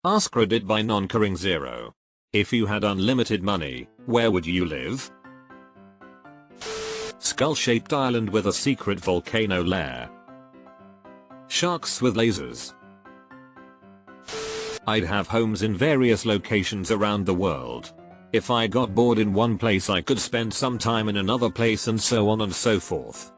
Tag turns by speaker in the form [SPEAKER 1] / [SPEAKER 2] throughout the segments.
[SPEAKER 1] AskReddit by non-curring 0. If you had unlimited money, where would you live? Skull-shaped island with a secret volcano lair. Sharks with lasers. I'd have homes in various locations around the world. If I got bored in one place, I could spend some time in another place, and so on and so forth.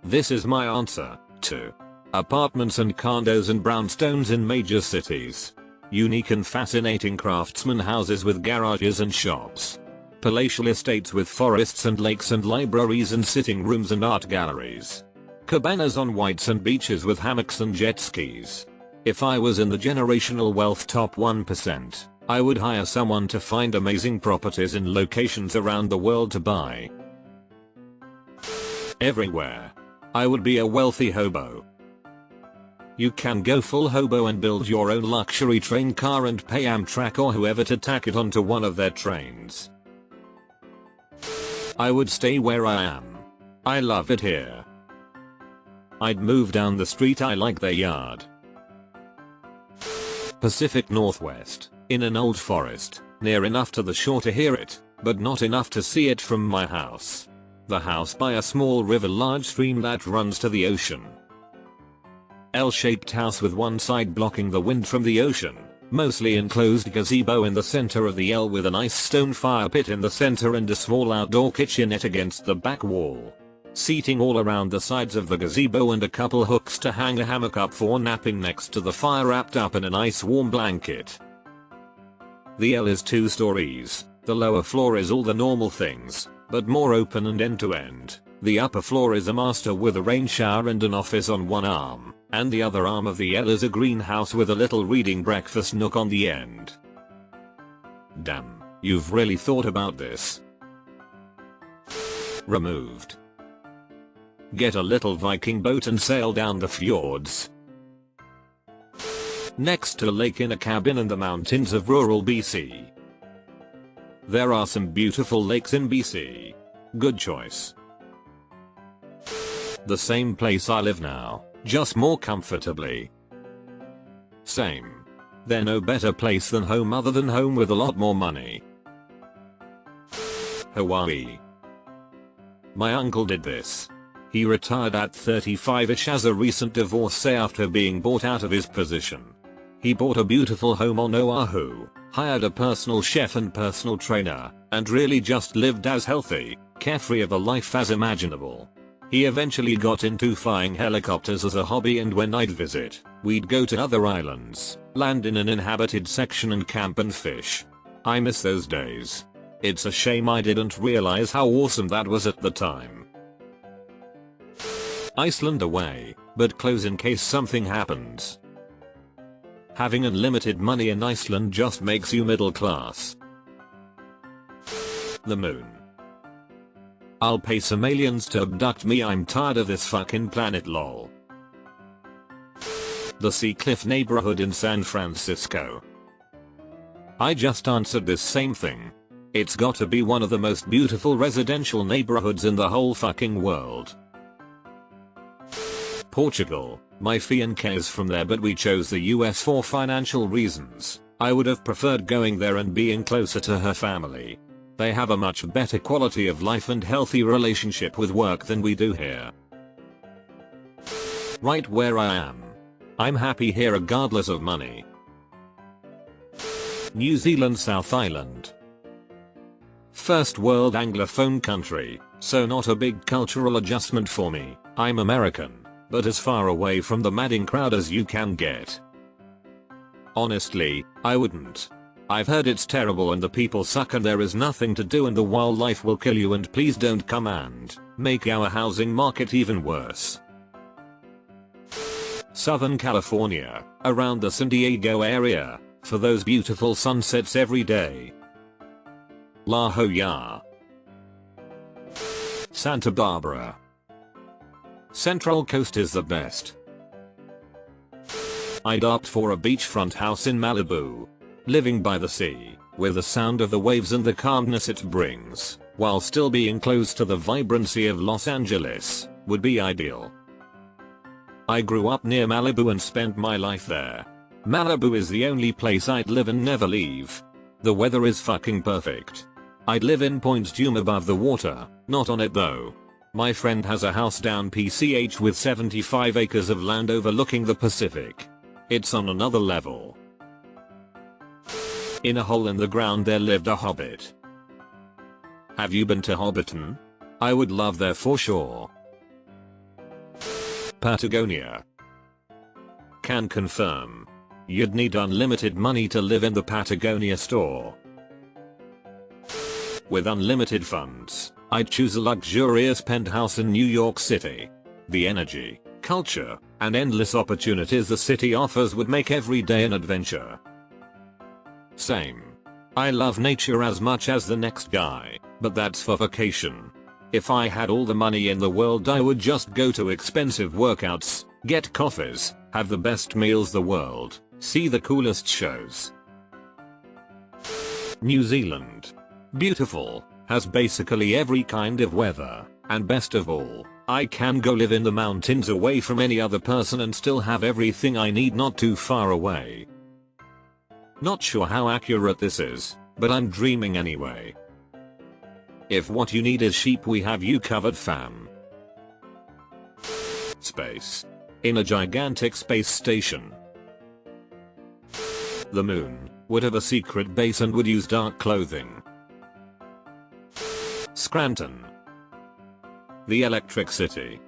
[SPEAKER 1] This is my answer to apartments and condos and brownstones in major cities. Unique and fascinating craftsman houses with garages and shops. Palatial estates with forests and lakes and libraries and sitting rooms and art galleries. Cabanas on white sand beaches with hammocks and jet skis. If I was in the generational wealth top 1%, I would hire someone to find amazing properties in locations around the world to buy. Everywhere. I would be a wealthy hobo. You can go full hobo and build your own luxury train car and pay Amtrak or whoever to tack it onto one of their trains. I would stay where I am. I love it here. I'd move down the street, I like their yard. Pacific Northwest, in an old forest, near enough to the shore to hear it, but not enough to see it from my house. The house by a small river, large stream that runs to the ocean. L-shaped house with one side blocking the wind from the ocean, mostly enclosed gazebo in the center of the L with a nice stone fire pit in the center and a small outdoor kitchenette against the back wall. Seating all around the sides of the gazebo and a couple hooks to hang a hammock up for napping next to the fire, wrapped up in a nice warm blanket. The L is 2 stories, the lower floor is all the normal things, but more open and end to end. The upper floor is a master with a rain shower and an office on one arm, and the other arm of the L is a greenhouse with a little reading breakfast nook on the end. Damn, you've really thought about this. Removed. Get a little Viking boat and sail down the fjords. Next to a lake in a cabin in the mountains of rural BC. There are some beautiful lakes in BC. Good choice. The same place I live now, just more comfortably. Same. There's no better place than home other than home with a lot more money. Hawaii. My uncle did this. He retired at 35ish as a recent divorcee after being bought out of his position. He bought a beautiful home on Oahu, hired a personal chef and personal trainer, and really just lived as healthy, carefree of a life as imaginable. He eventually got into flying helicopters as a hobby, and when I'd visit, we'd go to other islands, land in an inhabited section and camp and fish. I miss those days. It's a shame I didn't realize how awesome that was at the time. Iceland away, but close in case something happens. Having unlimited money in Iceland just makes you middle class. The moon. I'll pay some aliens to abduct me, I'm tired of this fucking planet lol. The Sea Cliff neighborhood in San Francisco. I just answered this same thing. It's got to be one of the most beautiful residential neighborhoods in the whole fucking world. Portugal. My fiancée is from there, but we chose the US for financial reasons. I would have preferred going there and being closer to her family. They have a much better quality of life and healthy relationship with work than we do here. Right where I am. I'm happy here regardless of money. New Zealand South Island. First world anglophone country, so not a big cultural adjustment for me. I'm American, but as far away from the madding crowd as you can get. Honestly, I wouldn't. I've heard it's terrible and the people suck and there is nothing to do and the wildlife will kill you, and please don't come and make our housing market even worse. Southern California, around the San Diego area, for those beautiful sunsets every day. La Jolla. Santa Barbara. Central Coast is the best. I'd opt for a beachfront house in Malibu. Living by the sea, with the sound of the waves and the calmness it brings, while still being close to the vibrancy of Los Angeles, would be ideal. I grew up near Malibu and spent my life there. Malibu is the only place I'd live and never leave. The weather is fucking perfect. I'd live in Point Dume above the water, not on it though. My friend has a house down PCH with 75 acres of land overlooking the Pacific. It's on another level. In a hole in the ground there lived a hobbit. Have you been to Hobbiton? I would love there for sure. Patagonia. Can confirm. You'd need unlimited money to live in the Patagonia store. With unlimited funds, I'd choose a luxurious penthouse in New York City. The energy, culture, and endless opportunities the city offers would make every day an adventure. Same. I love nature as much as the next guy, but that's for vacation. If I had all the money in the world I would just go to expensive workouts, get coffees, have the best meals the world, see the coolest shows. New Zealand. Beautiful, has basically every kind of weather, and best of all, I can go live in the mountains away from any other person and still have everything I need not too far away. Not sure how accurate this is, but I'm dreaming anyway. If what you need is sheep we have you covered fam. Space. In a gigantic space station. The moon would have a secret base and would use dark clothing. Scranton. The Electric City.